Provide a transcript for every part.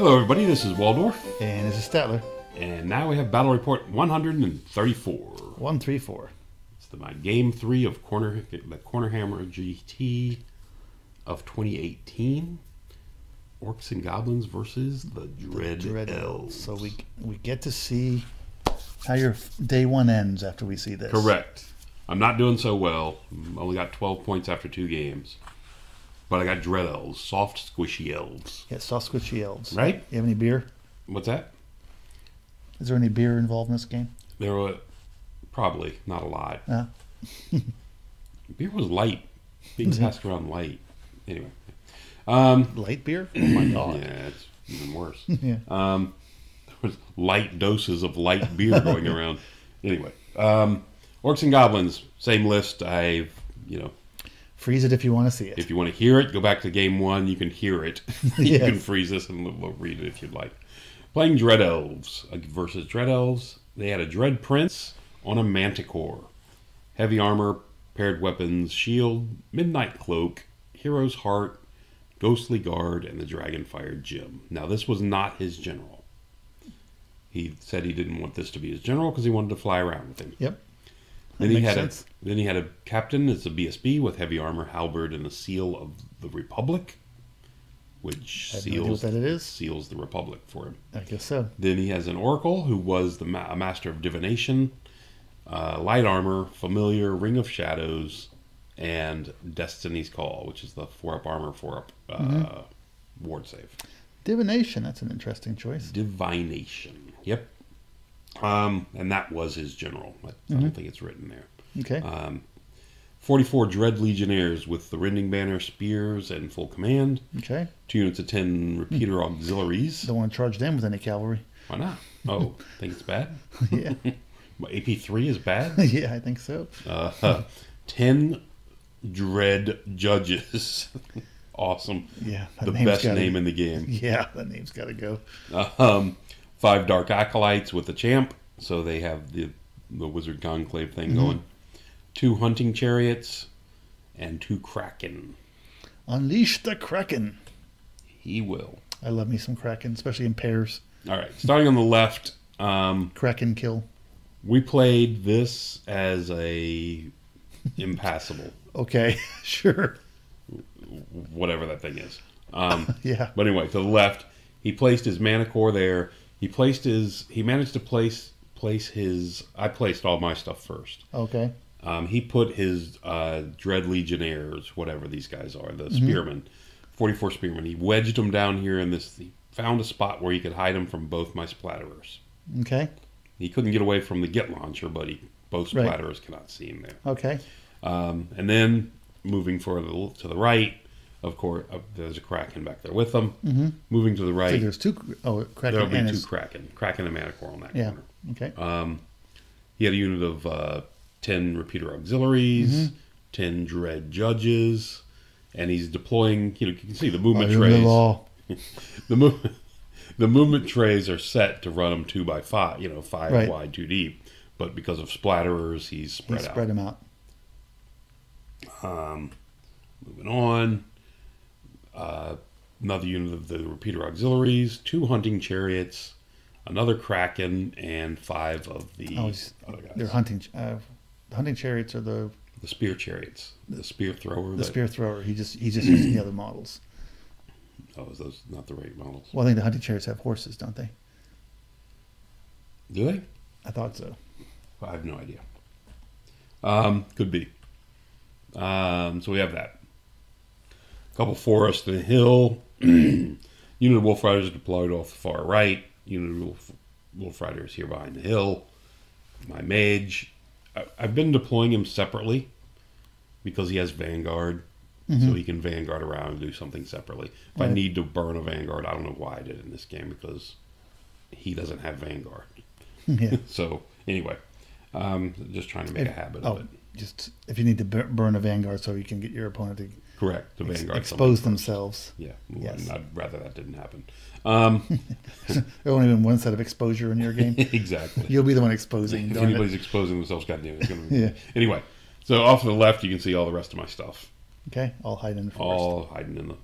Hello everybody, this is Waldorf. And this is Statler. And now we have Battle Report 134. 134. It's my Game 3 of the Corner Hammer GT of 2018. Orcs and Goblins versus the Dread Elves. So we get to see how your day one ends after we see this. Correct. I'm not doing so well. Only got 12 points after 2 games. But I got Dread Elves, soft, squishy elves. Yeah, soft, squishy elves. Right? You have any beer? What's that? Is there any beer involved in this game? There were probably not a lot. Beer was light. Being passed around light. Anyway. Light beer? Oh my god. Yeah, it's even worse. Yeah. There was light doses of light beer going around. Anyway. Orcs and Goblins, same list. Freeze it if you want to see it. If you want to hear it, go back to game 1. You can hear it. You can freeze this and read it if you'd like. Playing Dread Elves versus Dread Elves. They had a Dread Prince on a Manticore. Heavy armor, paired weapons, shield, midnight cloak, hero's heart, ghostly guard, and the Dragonfire Gem. Now, this was not his general. He said he didn't want this to be his general because he wanted to fly around with him. Yep. Then he had a captain as a BSB with heavy armor, halberd, and the seal of the Republic, which seals the Republic for him. I guess so. Then he has an oracle who was a master of divination, light armor, familiar, ring of shadows, and Destiny's Call, which is the 4-up armor, 4-up ward save. Divination, that's an interesting choice. Divination, yep. And that was his general. I don't think it's written there. Okay. 44 Dread Legionnaires with the Rending Banner, Spears, and full command. Okay. 2 units of 10 Repeater Auxiliaries. Don't want to charge them with any cavalry. Why not? Oh, think it's bad? Yeah. AP3 is bad? Yeah, I think so. 10 Dread Judges. Awesome. Yeah. The best name in the game. Yeah, that name's got to go. 5 Dark Acolytes with the Champ. So they have the Wizard Conclave thing going. 2 Hunting Chariots. And 2 Kraken. Unleash the Kraken. He will. I love me some Kraken, especially in pairs. All right. Starting on the left. Kraken kill. We played this as a impassable. Okay. Sure. Whatever that thing is. Yeah. But anyway, to the left, he placed his Manicore there. He managed to place his. I placed all my stuff first. Okay. He put his Dread Legionnaires, whatever these guys are, the Spearmen, 44 Spearmen. He wedged them down here in this. He found a spot where he could hide them from both my Splatterers. Okay. He couldn't get away from the Get Launcher, but both Splatterers cannot see him there. Okay. And then moving to the right. Of course, there's a Kraken back there with them. Moving to the right. So there's 2. Oh, Kraken. There'll be 2 Kraken. Kraken and Manicore on that corner. Okay. He had a unit of 10 Repeater Auxiliaries, 10 Dread Judges, and he's deploying. You can see the movement trays. The movement trays are set to run them 2 by 5. 5 wide, 2 deep. But because of Splatterers, he's spread out. Moving on. Another unit of the Repeater Auxiliaries, 2 Hunting Chariots, another Kraken, and 5 of the other guys. They're hunting. The hunting chariots are the Spear Chariots, the Spear Thrower. The Spear Thrower. He's just using the other models. Oh, is those not the right models? Well, I think the hunting chariots have horses, don't they? Do they? I thought so. I have no idea. Could be. So we have that. Couple Forest and Hill. Unit of Wolf Riders deployed off the far right. Unit of Wolf Riders here behind the hill. My Mage. I've been deploying him separately because he has Vanguard. So he can Vanguard around and do something separately. If I need to burn a Vanguard, I don't know why I did it in this game because he doesn't have Vanguard. Yeah. So anyway, just trying to make a habit of it. Just if you need to burn a Vanguard so you can get your opponent to Vanguard expose themselves. Yeah, yes. I'd rather that didn't happen. There's only been one set of exposure in your game. Exactly. You'll be the one exposing. If anybody's exposing themselves, goddamn, it's going to be. Yeah. Anyway, so off to the left, you can see all the rest of my stuff. Okay, all hiding in the forest. All hiding in the.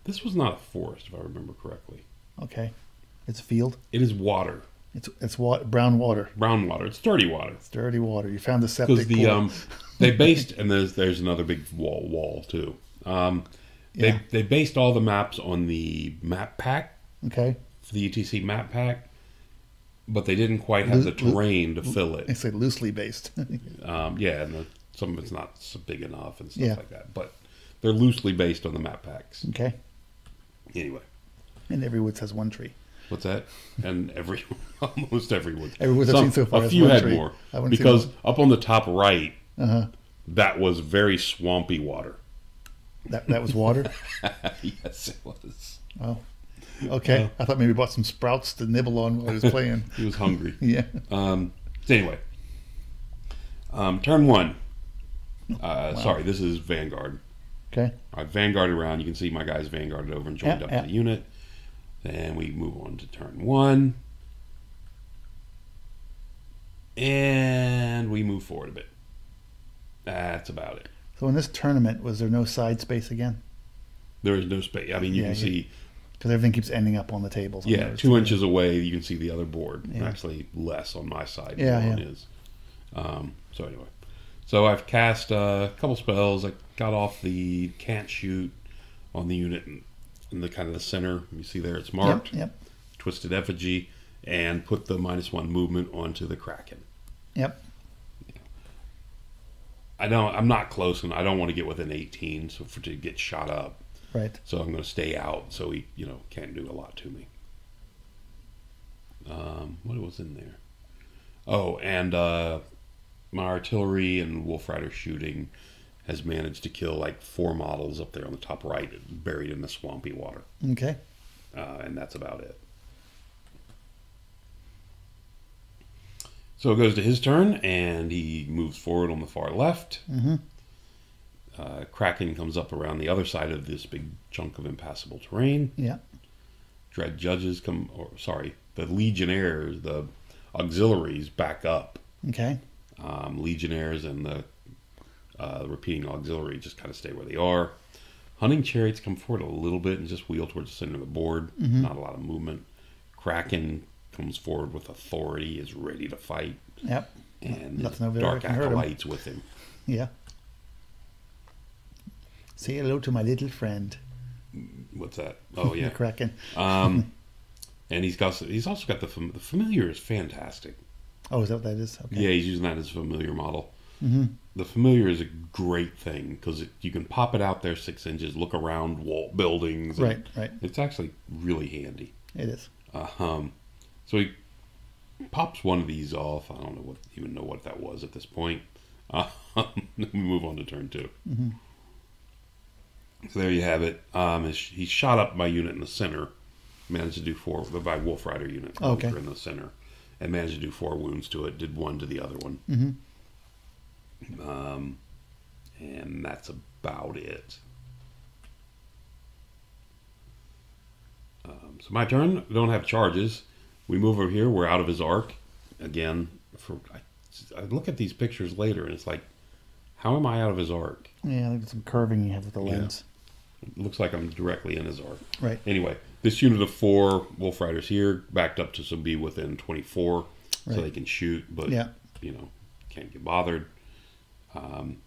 This was not a forest, if I remember correctly. Okay. It's a field. It is water. It's brown water. Brown water. It's dirty water. It's dirty water. You found the septic Because pool. they based, and there's another big wall too. They based all the maps on the map pack, Okay. for the UTC map pack, but they didn't quite have the terrain to fill it. It's like loosely based. Yeah, and some of it's not so big enough and stuff Yeah. like that. But they're loosely based on the map packs. Okay. Anyway, And every woods has one tree. what's that? And almost every wood. Every wood I've seen so far A has few one had tree. more I haven't seen because one. up on the top right, Uh-huh. that was very swampy water. That was water? Yes, it was. Oh. Okay. I thought maybe bought some sprouts to nibble on while he was playing. He was hungry. Yeah. So anyway, turn one. Sorry, this is Vanguard. Okay. I vanguarded around. You can see my guys vanguarded over and joined Yeah, up yeah. to the unit. Then we move on to turn one. And we move forward a bit. That's about it. So in this tournament, was there no side space again? There is no space. I mean, you Yeah, can see, Because everything keeps ending up on the tables. yeah, 2 inches away, you can see the other board. Yeah. Actually, less on my side Yeah, than one yeah. is. So anyway. So I've cast a couple spells. I got off the can't shoot on the unit in the kind of the center. You see there it's marked. Yep. Twisted Effigy, and put the -1 movement onto the Kraken. Yep. I'm not close, and I don't want to get within 18 to get shot up. Right. So I'm going to stay out, so he can't do a lot to me. What was in there? Oh, and my artillery and Wolf Rider shooting has managed to kill like 4 models up there on the top right, buried in the swampy water. Okay. And that's about it. So it goes to his turn, and he moves forward on the far left. Mm-hmm. Kraken comes up around the other side of this big chunk of impassable terrain. Yeah. Dread Judges the Legionnaires, the auxiliaries back up. Okay. Legionnaires and the repeating auxiliary just kind of stay where they are. Hunting Chariots come forward a little bit and just wheel towards the center of the board. Mm-hmm. Not a lot of movement. Kraken comes forward with authority, is ready to fight. Yep. And Nothing over there Dark that can hurt him. Acolytes with him. Yeah. Say hello to my little friend. What's that? Oh, yeah. The Kraken. And he's also got the familiar is fantastic. Oh, is that what that is? Okay. Yeah, he's using that as a familiar model. Mm-hmm. The familiar is a great thing because you can pop it out there 6 inches, look around buildings. and Right. It's actually really handy. It is. So he pops one of these off. I don't even know what that was at this point. Then we move on to turn 2. Mm-hmm. So there you have it. He shot up my unit in the center, managed to do 4. My Wolf Rider unit Okay. in the center, and managed to do 4 wounds to it. Did 1 to the other one. Mm-hmm. And that's about it. So my turn. I don't have charges. We move over here. We're out of his arc again. I look at these pictures later, and it's like, how am I out of his arc? Yeah, there's some curving you have with the lens. It looks like I'm directly in his arc. Right. Anyway, this unit of 4 Wolf Riders here backed up to be within 24, so Right. they can shoot, but Yeah. can't get bothered.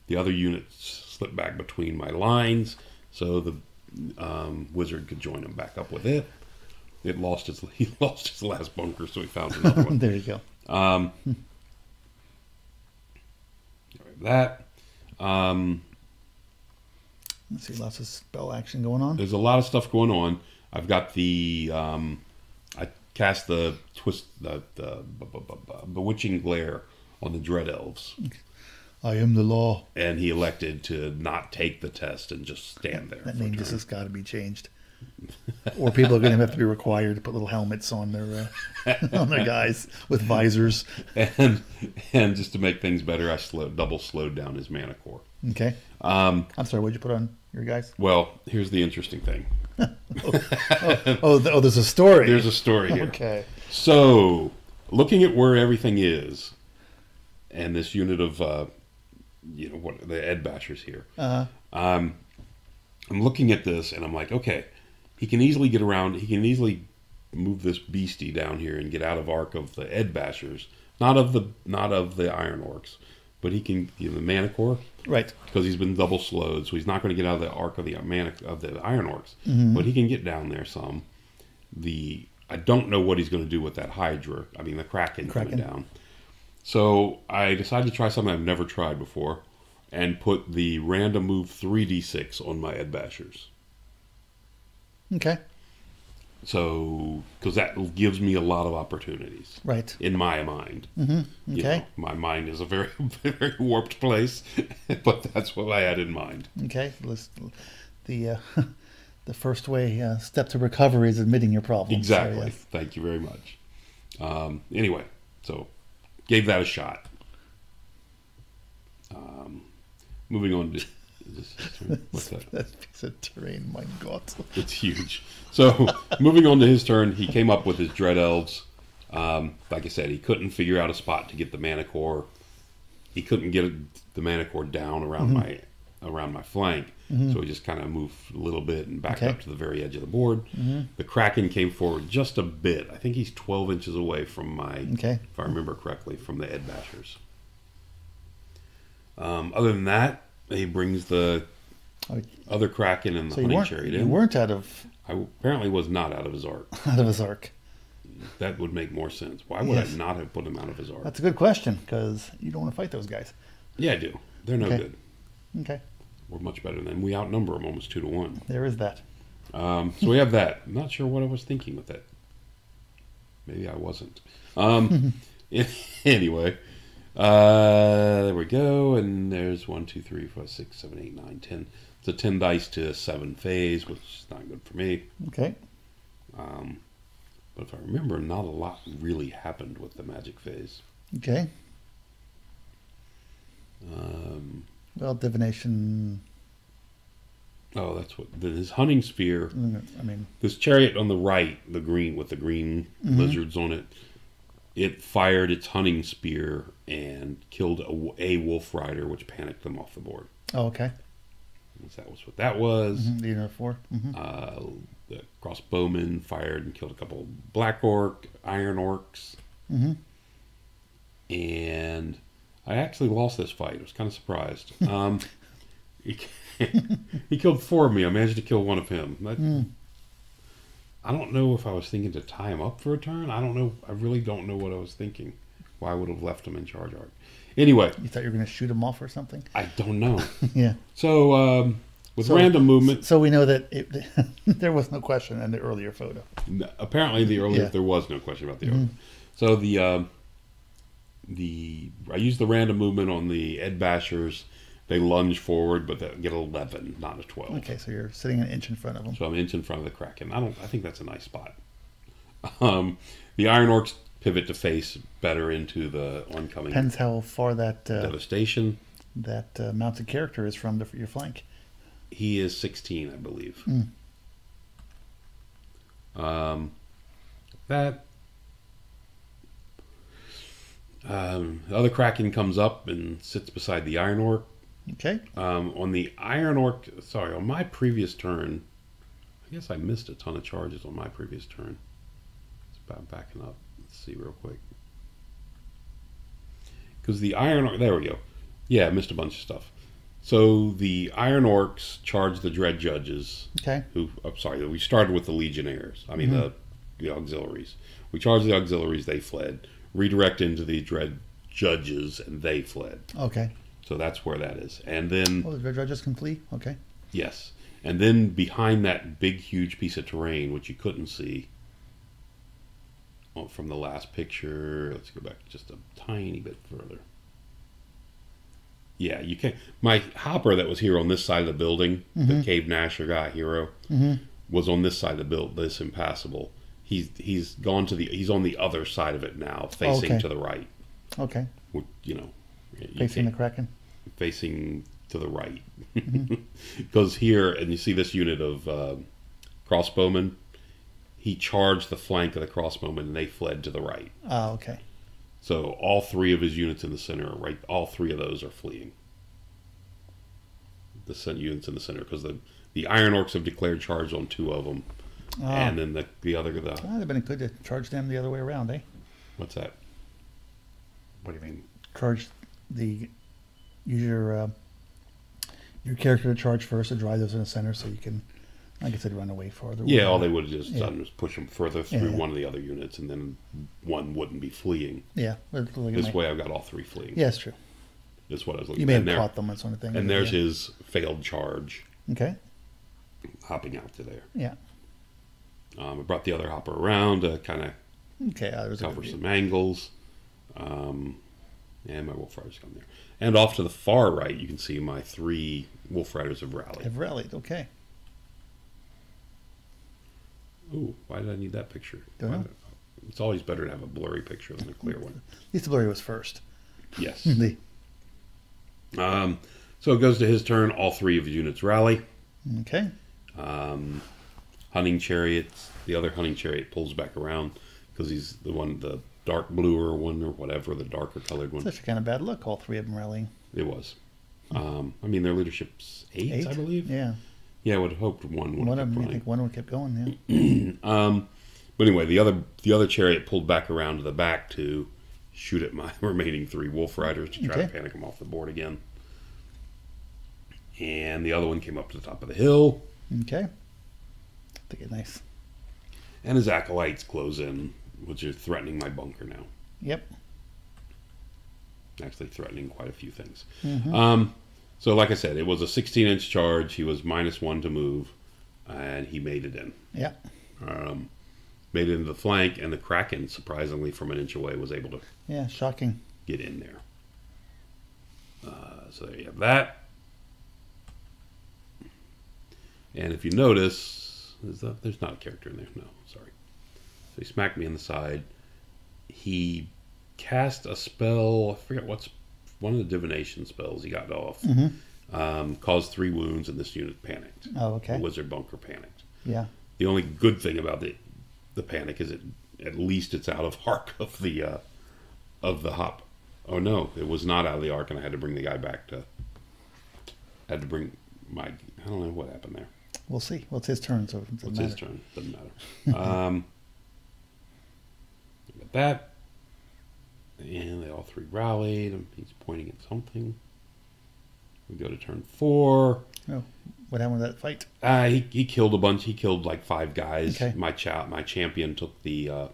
The other units slipped back between my lines, so the wizard could join him back up with it. He lost his last bunker, so he found another one. There you go. That. Let's see, lots of spell action going on. There's a lot of stuff going on. I've got the I cast the bewitching glare on the Dread Elves, I am the law. and he elected to not take the test and just stand there. That for a name just turn. has got to be changed. Or people are going to have to be required to put little helmets on their on their guys with visors. and just to make things better, I double slowed down his mana core. Okay. I'm sorry. What'd you put on your guys? Well, here's the interesting thing. There's a story. There's a story here. Okay. So, looking at where everything is, and this unit of what the Ed Bashers here, I'm looking at this, and I'm like, okay, he can easily get around. He can easily move this beastie down here and get out of arc of the Ed Bashers, not of the Iron Orcs, but he can the Manicore, Right. because he's been double slowed, so he's not going to get out of the arc of the Iron Orcs, but he can get down there some. I don't know what he's going to do with that Hydra. I mean the Kraken coming down. So I decided to try something I've never tried before, and put the random move 3d6 on my Ed Bashers. Okay. So, because that gives me a lot of opportunities. Right. In my mind. Mm-hmm. Okay. You know, my mind is a very, very warped place, but that's what I had in mind. Okay. The first step to recovery is admitting your problems. Exactly. So, yes. Thank you very much. Anyway, so gave that a shot. Moving on to... What's that? That piece of terrain, my God. It's huge. So, moving on to his turn, he came up with his Dread Elves. Like I said, he couldn't figure out a spot to get the Manicore. He couldn't get the Manicore down around my flank. So he just kind of moved a little bit and backed up to the very edge of the board. The Kraken came forward just a bit. I think he's 12 inches away from if I remember correctly, from the Ed Bashers. Other than that, he brings the other Kraken and the Honey Chariot in. You weren't out of... I apparently was not out of his arc. Out of his arc. That would make more sense. Why would I not have put him out of his arc? That's a good question, because you don't want to fight those guys. Yeah, I do. They're no good. Okay. We're much better than them. We outnumber them almost 2-1. There is that. So we have that. I'm not sure what I was thinking with that. Maybe I wasn't. Anyway, there we go. And there's 1, 2, 3, 4, 6, 7, 8, 9, 10. It's a 10 dice to 7 phase, which is not good for me. Okay. But if I remember, not a lot really happened with the magic phase. Okay. Well, divination. Oh, that's what his hunting spear. I mean, this chariot on the right, the green with the green lizards on it. It fired its hunting spear and killed a wolf rider, which panicked them off the board. Oh, okay. That was what that was. The unit of 4. The crossbowman fired and killed a couple black orc, iron orcs, and I actually lost this fight. I was kind of surprised. He killed 4 of me. I managed to kill 1 of him. I don't know if I was thinking to tie him up for a turn. I don't know. I really don't know what I was thinking. Why I would have left him in charge arc. Anyway. You thought you were going to shoot him off or something? I don't know. Yeah. So, with random movement... So we know that there was no question in the earlier photo. Apparently, there was no question about the earlier. So, I used the random movement on the Ed Bashers. They lunge forward, but they get 11, not a 12. Okay, so you're sitting an inch in front of them. So I'm an inch in front of the Kraken. I think that's a nice spot. The Iron Orcs pivot to face better into the oncoming. Depends how far that devastation. That mounted character is from your flank. He is 16, I believe. The other Kraken comes up and sits beside the Iron Orc. Okay. On the Iron Orc, on my previous turn, I guess I missed a ton of charges on my previous turn. It's about backing up. Let's see real quick. Because the Iron Orc, there we go. Yeah, I missed a bunch of stuff. So the Iron Orcs charged the Dread Judges. Okay. We started with the Legionnaires. I mean, the auxiliaries. We charged the auxiliaries, they fled. Redirect into the Dread Judges, and they fled. Okay. So that's where that is. And then... Oh, the Dread Judges can flee? Okay. Yes. And then behind that big, huge piece of terrain, which you couldn't see from the last picture... Let's go back just a tiny bit further. Yeah, you can. My hopper that was here on this side of the building, the Cave Nasher guy, hero, was on this side of the building, this impassable. He's gone to he's on the other side of it now, facing to the right. Okay. Facing the Kraken? Facing to the right. Because here, and you see this unit of crossbowmen, he charged the flank of the crossbowmen and they fled to the right. Oh, okay. So all 3 of his units in the center, all 3 of those are fleeing. The units in the center, because the Iron Orcs have declared charge on 2 of them. And then the other It'd have been good to charge them the other way around, eh? what's that? What do you mean? Use your character to charge first to drive those in the center, so you can, like I said, run away farther. Yeah, all they would have just done was push them further through Yeah. one of the other units, and then one wouldn't be fleeing. Yeah, This way, I've got all three fleeing. Yeah, it's true. That's what I was looking You may at. have caught them, that sort of thing. And there's his failed charge, Okay. hopping out to there. Yeah. I brought the other hopper around to kind of Okay. There's a cover good view. some angles. And my Wolf Riders come there. And off to the far right, you can see my 3 Wolf Riders have rallied. Have rallied. Okay. Ooh, why did I need that picture? Don't know. It's always better to have a blurry picture than a clear one. At least the blurry was first. Yes. The- So it goes to his turn. All 3 of his units rally. okay. Hunting chariots. The other hunting chariot pulls back around because he's the dark bluer one or whatever, the darker colored one. It's actually kind of bad luck, all 3 of them rallying. It was. I mean, their leadership's 8, I believe. Yeah. Yeah, I would have hoped one would One have of kept them, I running. think one would kept going, yeah. But anyway, the other chariot pulled back around to the back to shoot at my remaining 3 Wolf Riders to try to Okay. panic them off the board again. And the other one came up to the top of the hill, Okay. I think it's nice. and his acolytes close in, which are threatening my bunker now. Yep. Actually threatening quite a few things. Mm-hmm. So like I said, it was a 16-inch charge. He was -1 to move, and he made it in. Yeah. Made it into the flank, and the Kraken, surprisingly, from an inch away, was able to Yeah, shocking. get in there. So there you have that. And if you notice, there's not a character in there. No, sorry. So he smacked me in the side. He cast a spell. I forget what's one of the divination spells he got off. Caused 3 wounds, and this unit panicked. Oh, okay. The wizard bunker panicked. Yeah. The only good thing about the panic is at least it's out of arc of the hop. Oh no, it was not out of the arc, and I had to bring the guy back to. Had to bring my. I don't know what happened there. We'll see. Well, it's his turn, so it doesn't It's matter. his turn. Doesn't matter. Got that, and they all 3 rallied. He's pointing at something. We go to turn 4. Oh, what happened with that fight? He killed a bunch. He killed like 5 guys. Okay. My champion took the.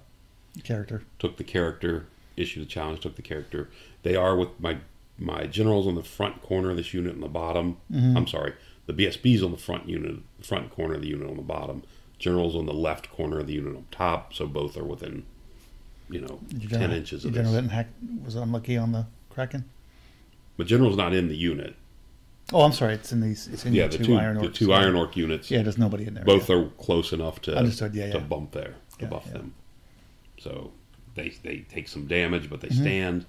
Character. Took the character, issued the challenge, took the character. They are with my generals on the front corner of this unit on the bottom. I'm sorry, the BSB's on the front corner of the unit on the bottom. Generals on the left corner of the unit on top. So both are within, 10 inches of Your general this. was unlucky on the Kraken. But general's not in the unit. Oh, I'm sorry. It's in these. It's in Yeah, the the 2 Iron Orcs. the 2 Iron Orc units. Yeah, there's nobody in there. Both yeah. are close enough to Understood, yeah, to yeah. bump there, to Yeah, buff yeah. them. So they take some damage, but they stand.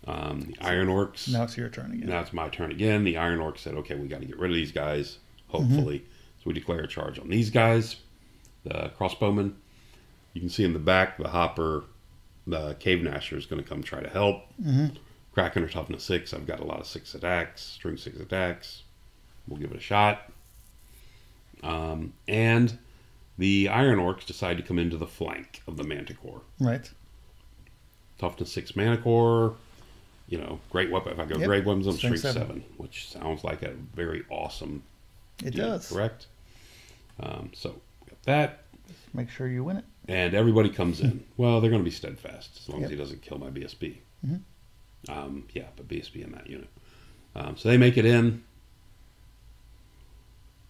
The Iron Orcs. Now it's your turn again. Now it's my turn again. The Iron Orc said, okay, we got to get rid of these guys, hopefully. So we declare a charge on these guys, the crossbowmen. You can see in the back, the hopper, the Cave Gnasher is going to come try to help. Kraken are toughness 6. I've got a lot of 6 attacks, string 6 attacks. We'll give it a shot. And the Iron Orcs decide to come into the flank of the Manticore. Right. Toughness 6 Manticore. Great weapon. If I go Yep. great weapons, I'm Strength strength 7. 7, which sounds like a very awesome It unit, does. correct? So, got that. Make sure you win it. And everybody comes in. Well, they're going to be steadfast as long as Yep. he doesn't kill my BSB. Yeah, but BSB in that unit. So they make it in.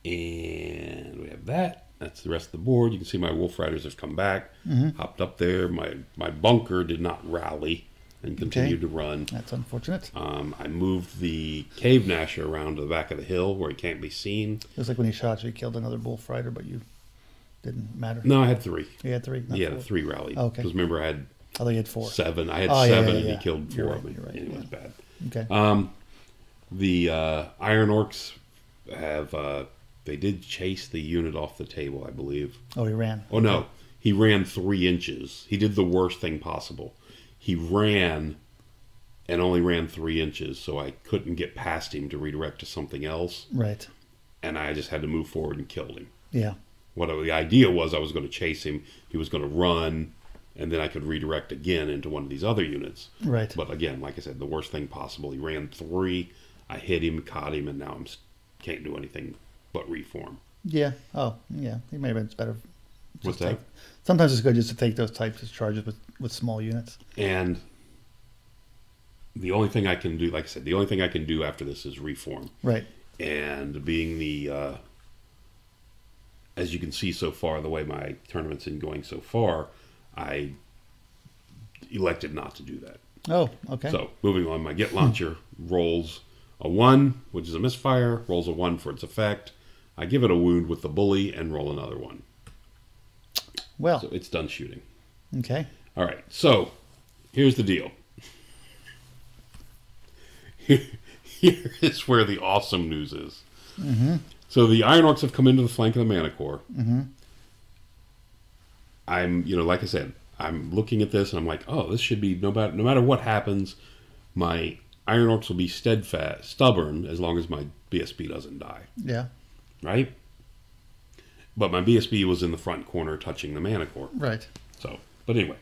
And we have that. That's the rest of the board. You can see my Wolf Riders have come back, hopped up there. My bunker did not rally and continued to run. That's unfortunate. I moved the Cave Gnasher around to the back of the hill where he can't be seen. It was like when he shot you, he killed another Wolf Rider, but you didn't matter. No, I had 3. You had 3? Not Yeah, 4. the 3 rallied. Oh, okay. Because remember, I had I thought you had 4. 7. I had Oh, yeah, 7, yeah, and yeah. he killed 4 You're of right, me. you're right, And it was yeah. bad. Okay. The Iron Orcs have they did chase the unit off the table, I believe. Oh, he ran. Oh no, he ran 3 inches. He did the worst thing possible. He ran and only ran 3 inches, so I couldn't get past him to redirect to something else, Right. and I just had to move forward and killed him. Yeah. the idea was I was going to chase him. He was going to run, and then I could redirect again into one of these other units. Right. But again, like I said, the worst thing possible. He ran 3. I hit him, caught him, and now can't do anything but reform. Yeah. Oh, yeah. It may have been better. What's that? Sometimes it's good just to take those types of charges with small units. And the only thing I can do, like I said, the only thing I can do after this is reform. Right. And being the, as you can see so far, the way my tournament's been going so far, I elected not to do that. Oh, okay. So moving on, my Get Launcher rolls a 1, which is a misfire, rolls a 1 for its effect. I give it a wound with the bully and roll another 1. Well. So it's done shooting. Okay. All right. So here's the deal. Here is where the awesome news is. Mm-hmm. So the Iron Orcs have come into the flank of the Mana Corps. Mm-hmm. I'm, like I said, I'm looking at this and I'm like, oh, this should be, no matter what happens, my Iron Orcs will be stubborn as long as my BSB doesn't die. Yeah. Right? But my BSB was in the front corner touching the Mana Corps. Right. So, but anyway.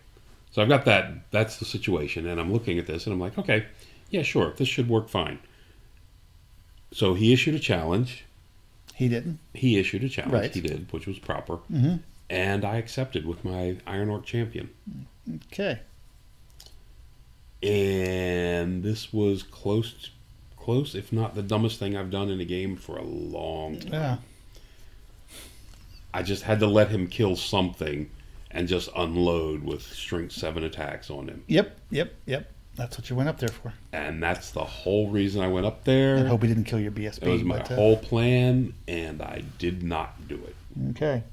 So I've got that. That's the situation. And I'm looking at this and I'm like, okay, yeah, sure. This should work fine. So he issued a challenge. He didn't? He issued a challenge. Right. He did, which was proper. Mm-hmm. And I accepted with my Iron Orc champion. Okay. And this was close, if not the dumbest thing I've done in a game for a long time. Yeah. I just had to let him kill something and just unload with strength 7 attacks on him. Yep. That's what you went up there for. And that's the whole reason I went up there. I hope he didn't kill your BSB. It was my whole plan, and I did not do it. Okay.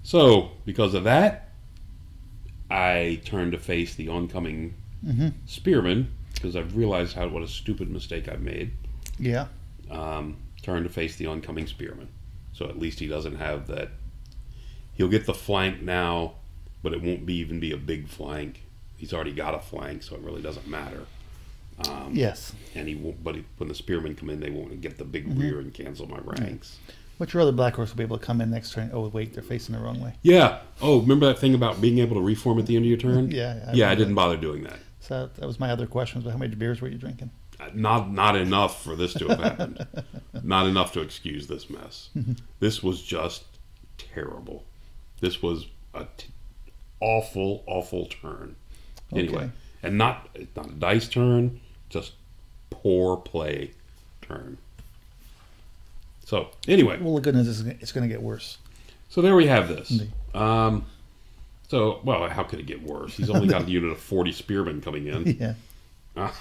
So, because of that, I turned to face the oncoming spearman, because I've realized what a stupid mistake I've made. Yeah. Turned to face the oncoming spearman. So at least he doesn't have that. He'll get the flank now, but it won't even be a big flank. He's already got a flank, so it really doesn't matter. Yes. And he won't. But when the spearmen come in, they won't get the big rear and cancel my ranks. But your other Black Horse will be able to come in next turn. Oh, wait, they're facing the wrong way. Yeah. Oh, remember that thing about being able to reform at the end of your turn? Yeah. I didn't bother doing that. So that was my other question. Was how many beers were you drinking? Not enough for this to have happened. Not enough to excuse this mess. This was just terrible. This was a awful turn. Anyway, Okay. and not a dice turn, just poor play turn. So anyway, Well, the good news is it's going to get worse. so there we have this. Indeed. So, well, how could it get worse? He's only got a unit of 40 spearmen coming in. Yeah.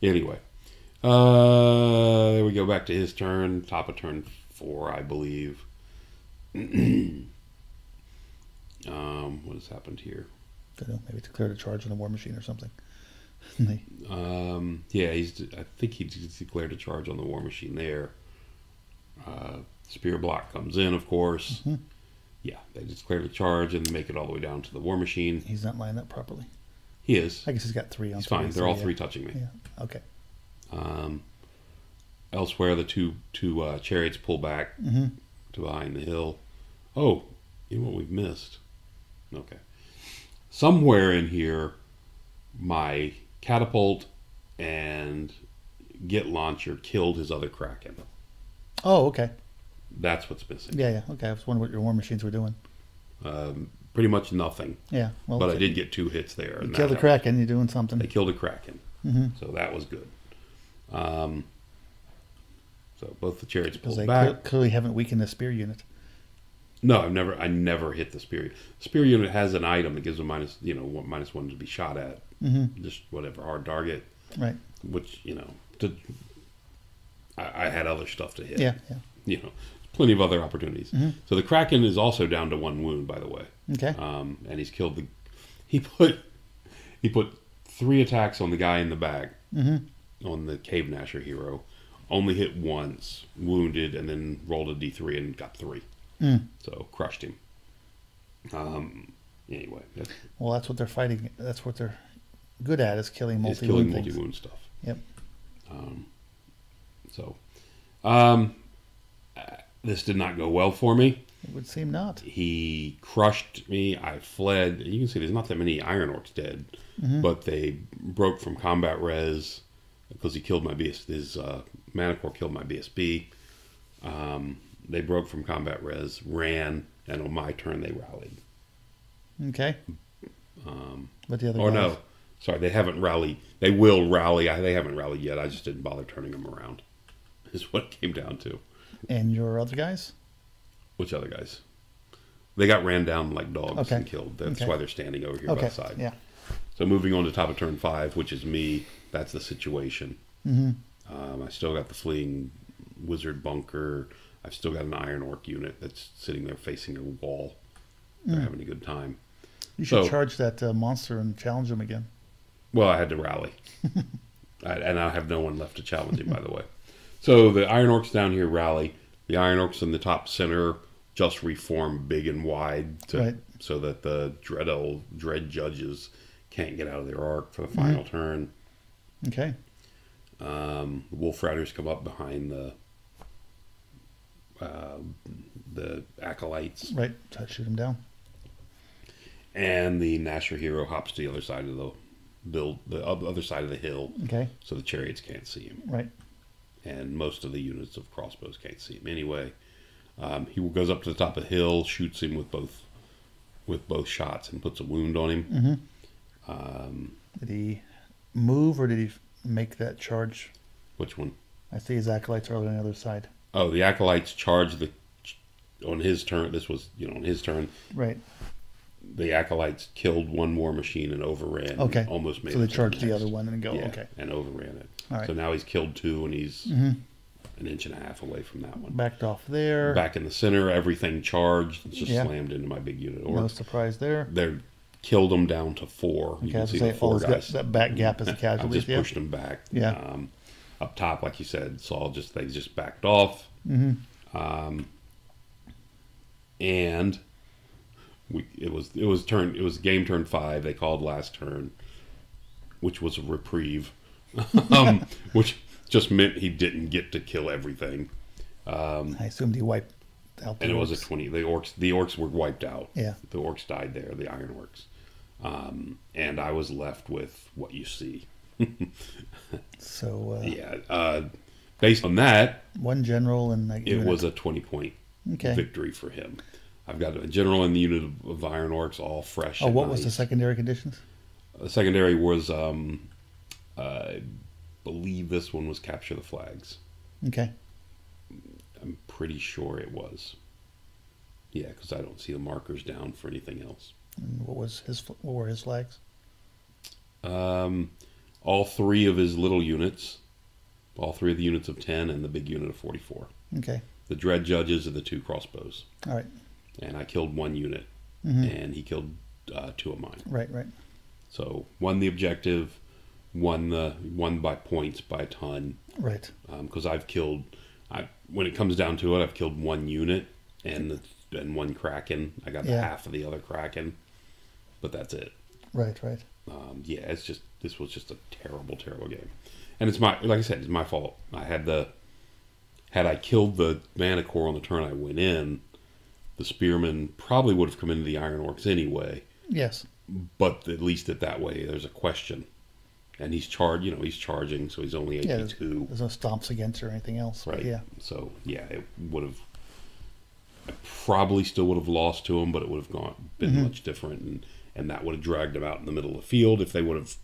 Anyway, there we go back to his turn. Top of turn 4, I believe. What has happened here? I don't know, maybe declared a charge on the war machine or something. Yeah, I think he declared a charge on the war machine there. Spear block comes in, of course. Mm-hmm. Yeah, they declared a charge and make it all the way down to the war machine. He's not lined up properly. He is. I guess he's got 3 on. He's fine. They're all 3 yeah. touching me. Yeah. Okay. Elsewhere, the two chariots pull back Mm-hmm. to behind the hill. Oh, you know what we've missed? Okay. Somewhere in here, my catapult and Get Launcher killed his other Kraken. Oh, okay. That's what's missing. Yeah. Okay. I was wondering what your war machines were doing. Pretty much nothing. Yeah. Well, But I did get 2 hits there. You and killed the that Kraken. You're doing something. They killed a Kraken. Mm-hmm. So that was good. So both the chariots Because pulled they back. clearly haven't weakened the spear unit. No, I never hit the spear. The spear unit has an item that gives them -1 to be shot at. Mm-hmm. Just whatever, hard target. Right. Which, I had other stuff to hit. Yeah. Plenty of other opportunities. Mm-hmm. So the Kraken is also down to 1 wound, by the way. Okay. And he's killed he put 3 attacks on the guy in the back, on the Cave Gnasher hero. Only hit once, wounded, and then rolled a d3 and got 3. So crushed him. Anyway, Well, that's what they're fighting. That's what they're good at, is killing it's killing multi-wound things. multi-wound stuff. Yep. This did not go well for me. It would seem not. He crushed me. I fled. You can see there's not that many Iron Orcs dead, but they broke from combat res because he killed my BS. His Mana Core killed my BSB. They broke from combat res, ran, and on my turn they rallied. Okay. But the other Or guys? no, sorry, they haven't rallied. They will rally. They haven't rallied yet. I just didn't bother turning them around. Is what it came down to. And your other guys? Which other guys? They got ran down like dogs Okay. and killed. That's Okay. why they're standing over here by Okay. the side. Yeah. So moving on to top of turn 5, which is me. That's the situation. I still got the fleeing wizard bunker. I've still got an Iron Orc unit that's sitting there facing a wall. They're having a good time. You should So- charge that monster and challenge him again. Well, I had to rally. And I have no one left to challenge him, by the way. So the Iron Orcs down here rally. The Iron Orcs in the top center just reform big and wide Right. so that the Dread Judges can't get out of their arc for the final turn. Okay. Wolf Riders come up behind the Acolytes. Right. Try to shoot him down. And the Nasher Hero hops to the other side of the other side of the hill, Okay. so the chariots can't see him. Right. And most of the units of crossbows can't see him anyway. He goes up to the top of the hill, shoots him with both shots, and puts a wound on him. Did he move or did he make that charge? Which one? I see his acolytes are on the other side. Oh, the Acolytes charged on his turn. This was on his turn. Right. The Acolytes killed one war machine and overran. Okay. Almost made So it they to charged the next. other one and go. Yeah, Okay. and overran it. All right. So now he's killed 2, and he's an inch and a half away from that one. Backed off there. Back in the center, everything charged. It's just Yeah. slammed into my big unit. No surprise there. They killed them down to 4. You Okay, I can was see gonna the say, all 4 he's got guys. that back gap is a I casualty. just pushed them back. Yeah. Up top, like you said, they just backed off. And it was game turn 5. They called last turn, which was a reprieve, which just meant he didn't get to kill everything. I assumed he wiped out the And it was a orcs. 20. The orcs were wiped out. Yeah. The orcs died there, the Iron Orcs. And I was left with what you see. So Yeah. Based on that, one general and that it unit. was a 20-point Okay. victory for him. I've got a general in the unit of Iron Orcs, all fresh. Oh, and what was the nice. secondary conditions? The secondary was, I believe this one was capture the flags. Okay. I'm pretty sure it was. Yeah, because I don't see the markers down for anything else. And what were his flags? All 3 of his little units, all 3 of the units of 10, and the big unit of 44. Okay. The Dread Judges are the 2 crossbows. All right. And I killed 1 unit, and he killed 2 of mine. Right. Right. So won the objective, won by points by a ton. Right. Because when it comes down to it, I've killed 1 unit and 1 Kraken. I got Yeah. half of the other Kraken, but that's it. Right. Right. Yeah, this was just a terrible, terrible game, and like I said, it's my fault. Had I killed the Mana Core on the turn I went in, the Spearmen probably would have come into the Iron Orcs anyway. Yes. But at least that way, there's a question, and he's charging, so he's only Yeah. 82. There's no stomps against or anything else. But Right. yeah. So yeah, it would have. I probably still would have lost to him, but it would have been much different, and that would have dragged him out in the middle of the field if they would have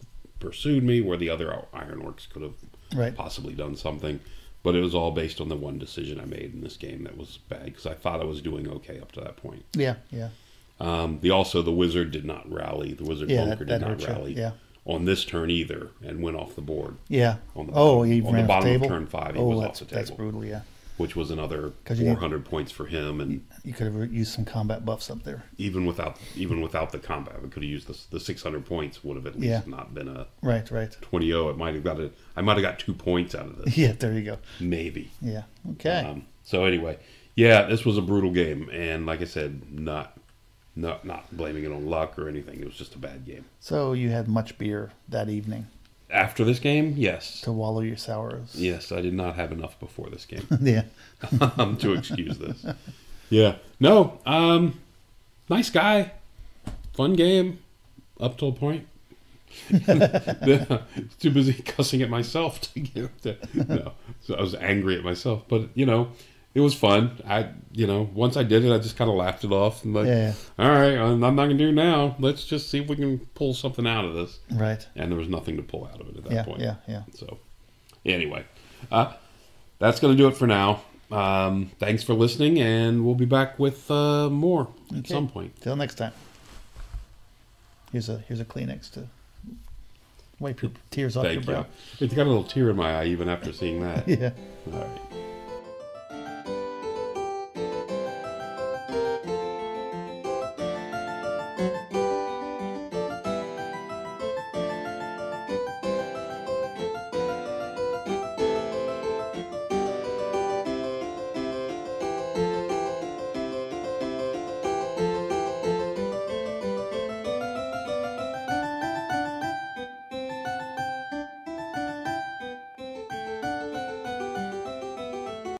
pursued me, where the other Iron Orcs could have Right. possibly done something. But it was all based on the one decision I made in this game that was bad, because I thought I was doing okay up to that point. Yeah. Yeah. The Wizard did not rally. The Wizard Yeah. Bunker That did not hurt you. rally Yeah. on this turn either, and went off the board. Yeah. On the Oh, bottom- he on ran the off bottom the of table. turn 5. He Oh, was that's off the table, brutal. Yeah. which was another 'Cause you need- 400 points for him, and You could have used some combat buffs up there. even without the combat, we could have used the 600 points. Would have at least Yeah. not been a Right. Right. 20-0. I might have got 2 points out of this, Yeah. There you go. maybe. Yeah. Okay. So anyway, yeah, this was a brutal game, and like I said, not blaming it on luck or anything. It was just a bad game. So you had much beer that evening. After this game, yes. to wallow your sorrows. Yes, I did not have enough before this game Yeah. to excuse this. Yeah. No, nice guy. Fun game. Up to a point. Too busy cussing at myself to get to, no. So I was angry at myself. But, it was fun. Once I did it, I just kind of laughed it off. And like, Yeah. all right, I'm not going to do it now. Let's just see if we can pull something out of this. Right. And there was nothing to pull out of it at that Yeah. point. Yeah. So, anyway, that's going to do it for now. Thanks for listening, and we'll be back with more at some point. Till next time. Here's a Kleenex to wipe your tears off your Thank brow. you. It's got a little tear in my eye even after seeing that. Yeah. All right.